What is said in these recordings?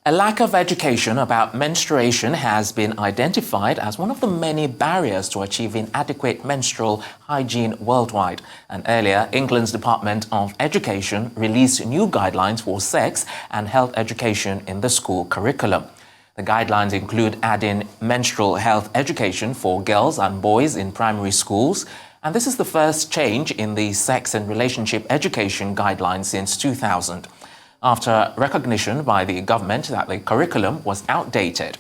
A lack of education about menstruation has been identified as one of the many barriers to achieving adequate menstrual hygiene worldwide. And earlier, England's Department of Education released new guidelines for sex and health education in the school curriculum. The guidelines include adding menstrual health education for girls and boys in primary schools. And this is the first change in the sex and relationship education guidelines since 2000. After recognition by the government that the curriculum was outdated.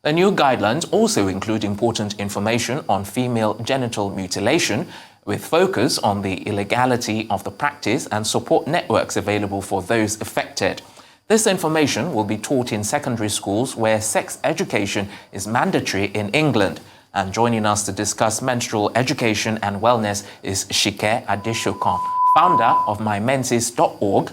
The new guidelines also include important information on female genital mutilation, with focus on the illegality of the practice and support networks available for those affected. This information will be taught in secondary schools where sex education is mandatory in England. And joining us to discuss menstrual education and wellness is ADESHOKAN, founder of MYMENSES.org,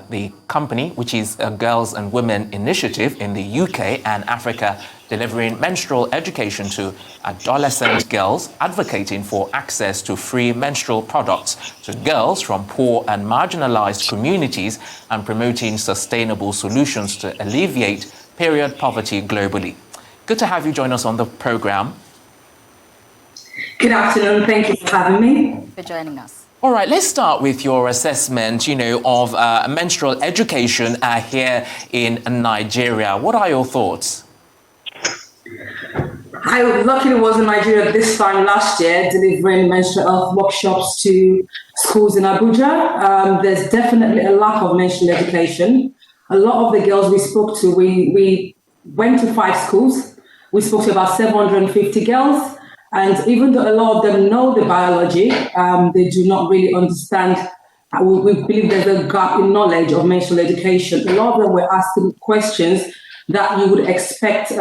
the company, which is a girls and women initiative in the UK and Africa, delivering menstrual education to adolescent girls, advocating for access to free menstrual products to girls from poor and marginalized communities, and promoting sustainable solutions to alleviate period poverty globally. Good to have you join us on the program. Good afternoon. Thank you for having me. For joining us. All right, let's start with your assessment, of menstrual education here in Nigeria. What are your thoughts? I luckily was in Nigeria this time last year, delivering menstrual health workshops to schools in Abuja. There's definitely a lack of menstrual education. A lot of the girls we spoke to, we went to 5 schools. We spoke to about 750 girls. And even though a lot of them know the biology, they do not really understand. We believe there's a gap in knowledge of menstrual education. A lot of them were asking questions that you would expect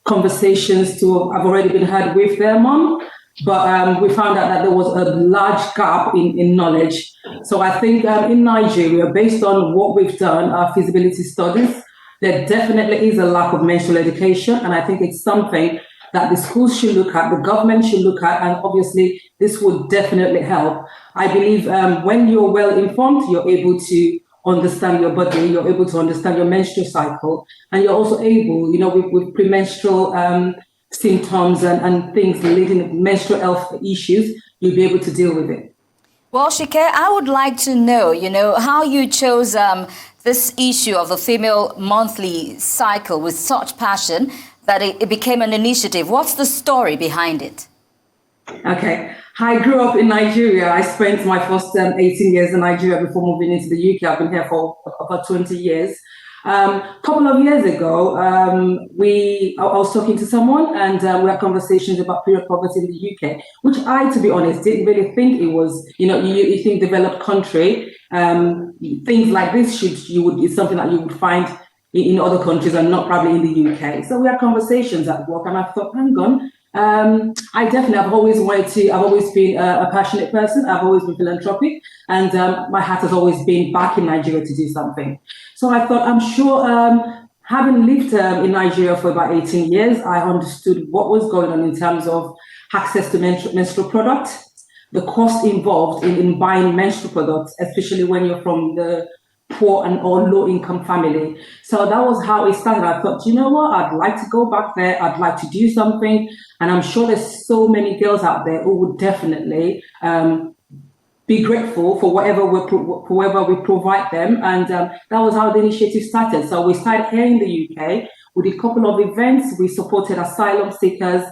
conversations to have already been had with their mom. But we found out that there was a large gap in knowledge. So I think in Nigeria, based on what we've done, our feasibility studies, there definitely is a lack of menstrual education. And I think it's something that the schools should look at, the government should look at, and obviously this would definitely help. I believe when you're well informed, you're able to understand your body, you're able to understand your menstrual cycle, and you're also able, with premenstrual symptoms and things leading to menstrual health issues, you'll be able to deal with it. Well, Shike, I would like to know, how you chose this issue of the female monthly cycle with such passion that it became an initiative. What's the story behind it? Okay. I grew up in Nigeria. I spent my first 18 years in Nigeria before moving into the UK. I've been here for about 20 years. A couple of years ago, I was talking to someone and we had conversations about period poverty in the UK, which I, to be honest, didn't really think it was, you think developed country, things like this is something that you would find in other countries and not probably in the UK. So we had conversations at work and I thought, hang on, I've always been a passionate person. I've always been philanthropic and my heart has always been back in Nigeria to do something. So I thought, I'm sure, having lived in Nigeria for about 18 years, I understood what was going on in terms of access to menstrual products, the cost involved in buying menstrual products, especially when you're from the poor and or low income family. So that was how it started. I thought, you know what, I'd like to go back there. I'd like to do something. And I'm sure there's so many girls out there who would definitely be grateful for whatever we provide them. And that was how the initiative started. So we started here in the UK. We did a couple of events. We supported asylum seekers,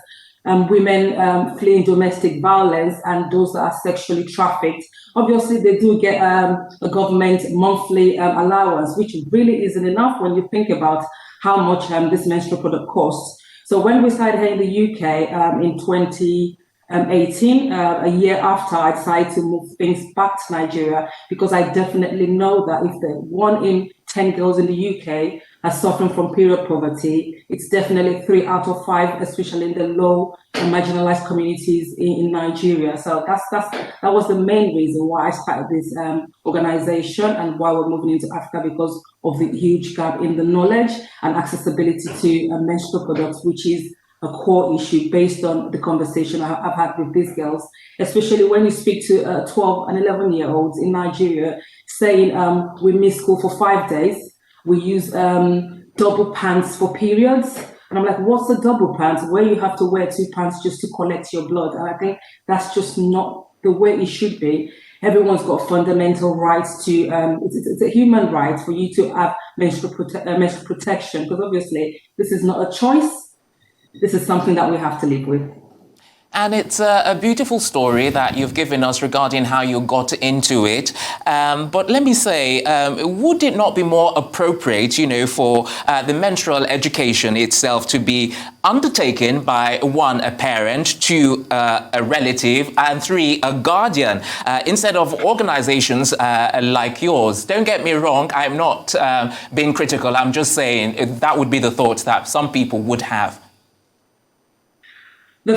women fleeing domestic violence, and those that are sexually trafficked. Obviously, they do get a government monthly allowance, which really isn't enough when you think about how much this menstrual product costs. So when we started here in the UK in 2018, a year after, I decided to move things back to Nigeria, because I definitely know that if the 1 in 10 girls in the UK are suffering from period poverty, it's definitely 3 out of 5, especially in the low and marginalized communities in Nigeria. So that was the main reason why I started this organization and why we're moving into Africa, because of the huge gap in the knowledge and accessibility to menstrual products, which is a core issue based on the conversation I've had with these girls, especially when you speak to 12 and 11-year-olds in Nigeria saying we miss school for 5 days. We use double pants for periods. And I'm like, what's a double pants? Where you have to wear 2 pants just to collect your blood. And I think that's just not the way it should be. Everyone's got fundamental rights to, it's a human right for you to have menstrual protection, because obviously this is not a choice. This is something that we have to live with. And it's a beautiful story that you've given us regarding how you got into it. But let me say, would it not be more appropriate, you know, for the menstrual education itself to be undertaken by 1, a parent, 2, a relative, and 3, a guardian, instead of organizations like yours? Don't get me wrong, I'm not being critical. I'm just saying that would be the thoughts that some people would have. I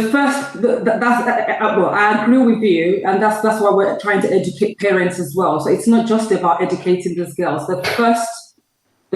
agree with you, and that's why we're trying to educate parents as well. So it's not just about educating these girls. The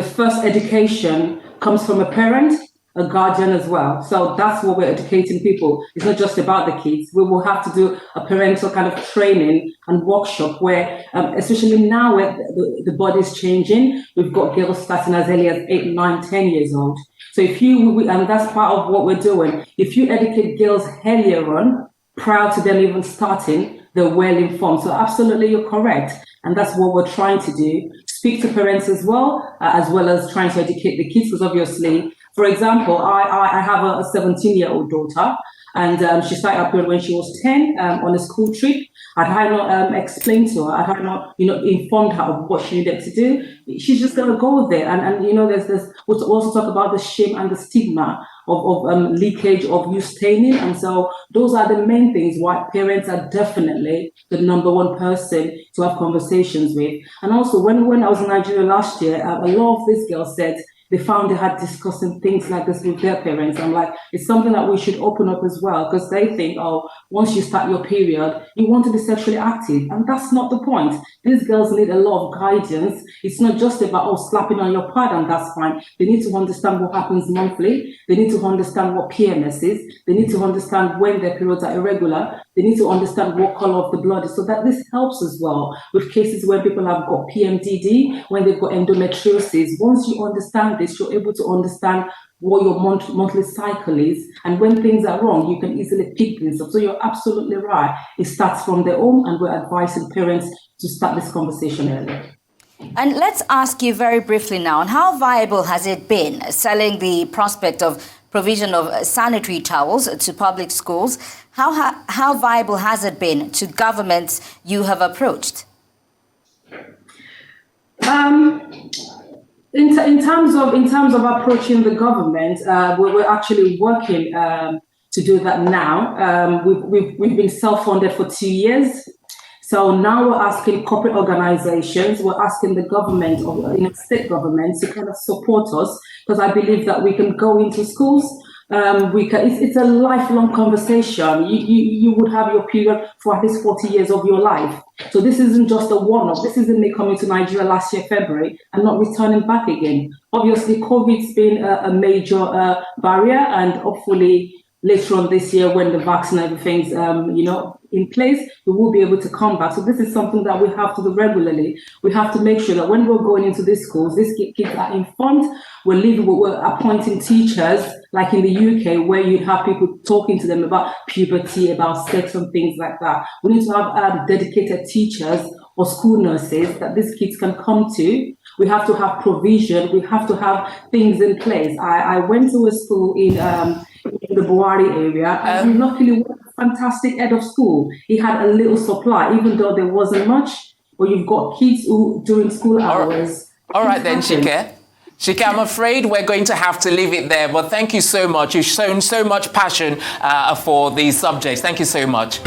first education comes from a parent, a guardian as well. So that's what we're educating people. It's not just about the kids. We will have to do a parental kind of training and workshop where, especially now where the body's changing, we've got girls starting as early as 8, 9, 10 years old. So and that's part of what we're doing. If you educate girls earlier on, prior to them even starting, they're well informed. So absolutely, you're correct. And that's what we're trying to do. Speak to parents as well as trying to educate the kids. Because obviously, for example, I have a 17-year-old daughter, and she started up when she was 10 on a school trip. I had not explained to her, I had not, informed her of what she needed to do. She's just going to go there. And we'll also talk about the shame and the stigma of leakage of youth staining. And so those are the main things why parents are definitely the number 1 person to have conversations with. And also when I was in Nigeria last year, a lot of these girls said they found they had discussing things like this with their parents. I'm like, it's something that we should open up as well, because they think, oh, once you start your period, you want to be sexually active. And that's not the point. These girls need a lot of guidance. It's not just about, slapping on your pad and that's fine. They need to understand what happens monthly. They need to understand what PMS is. They need to understand when their periods are irregular. They need to understand what color of the blood is, so that this helps as well with cases where people have got PMDD, when they've got endometriosis. Once you understand this, you're able to understand what your monthly cycle is, and when things are wrong, you can easily pick things up. So you're absolutely right. It starts from the home, and we're advising parents to start this conversation early. And let's ask you very briefly now, on how viable has it been selling the prospect of provision of sanitary towels to public schools? How viable has it been to governments you have approached? In terms of approaching the government, we're actually working to do that now. We've been self-funded for 2 years. So now we're asking corporate organizations, we're asking the government or state governments to kind of support us, because I believe that we can go into schools. It's a lifelong conversation. You would have your period for at least 40 years of your life. So this isn't just a one-off. This isn't me coming to Nigeria last year, February, and not returning back again. Obviously, COVID's been a major barrier, and hopefully later on this year, when the vaccine and everything's in place, we will be able to come back. So this is something that we have to do regularly. We have to make sure that when we're going into these schools, these kids are informed. We're appointing teachers, like in the UK, where you'd have people talking to them about puberty, about sex and things like that. We need to have dedicated teachers or school nurses that these kids can come to. We have to have provision. We have to have things in place. I went to a school in the Buhari area, and luckily, fantastic head of school. He had a little supply, even though there wasn't much. But you've got kids who during school hours. All right then, Chike. Chike, I'm afraid we're going to have to leave it there. But thank you so much. You've shown so much passion for these subjects. Thank you so much.